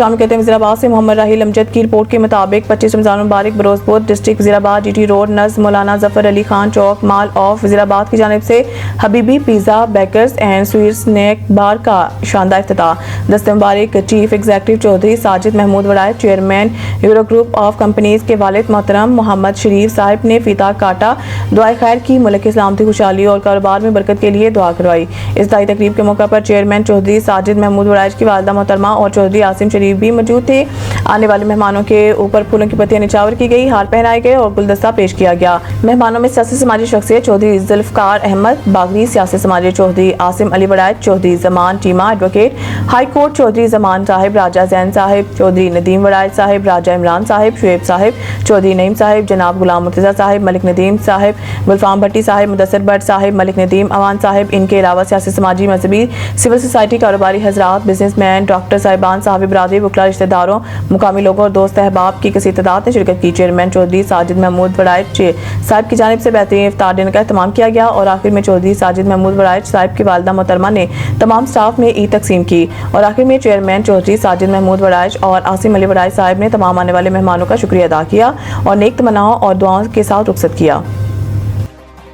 شام کہتے ہیں وزیر آباد سے محمد راحیل امجد کی رپورٹ کے مطابق 25 رمضان مبارک بروز پور ڈسٹرکٹ وزیر آباد D T road نزد Maulana Zafar Ali Khan Chowk mall of وزیر آباد کی جانب سے Habibi pizza bakers and sweets snack bar کا شاندار افتتاح۔ دست مبارک chief executive Chaudhry Sajid Mahmood Warraich chairman Euro group of companies کے والد محترم محمد شریف صاحب نے فیتا کاٹا، دعائے خیر کی، ملک کی سلامتی، خوشحالی اور کاروبار میں برکت کے لیے دعا کروائی۔ افتتاحی تقریب کے موقع پر چیئرمین چودھری ساجد محمود وڑائچ کی والدہ محترمہ اور چودھری عاصم شریف بھی موجود تھے۔ آنے والے مہمانوں کے اوپر پھولوں کی پتیاں نچاور کی گئی، ہار پہنائے گئے اور گلدستہ پیش کیا گیا۔ مہمانوں میں سیاسی سماجی شخصیت چودھری ذوالفقار احمد باغری، سیاسی سماجی چودھری عاصم علی Warraich, Chaudhry Zaman Cheema advocate high court, Chaudhry Zaman صاحب، راجہ زین صاحب، چودھری ندیم وڑائچ صاحب، راجہ عمران صاحب، شعیب صاحب، چودھری نعیم صاحب، جناب غلام مرتضیٰ صاحب، ملک ندیم صاحب، گلفام بھٹی صاحب، مدثر بٹ صاحب، ملک ندیم اوان صاحب۔ ان کے علاوہ سیاسی سماجی مذہبی سول سوسائٹی کاروباری حضرات، بزنس مین، ڈاکٹر صاحبان، صحافی برادری، وکلاء، رشتہ داروں، مقامی لوگوں اور دوست احباب کی کثیر تعداد نے شرکت کی۔ چیئرمین چودھری ساجد محمود وڑائچ صاحب کی جانب سے بہترین افطار ڈنر کا اہتمام کیا گیا اور آخر میں چودھری ساجد محمود وڑائچ صاحب کی والدہ محترمہ نے تمام سٹاف میں عید تقسیم کی اور آخر میں چیئرمین چودھری ساجد محمود وڑائچ اور عاصم علی وڑائچ صاحب نے تمام آنے والے مہمانوں کا شکریہ ادا کیا اور نیک تمناؤں اور دعاؤں کے ساتھ رخصت کیا۔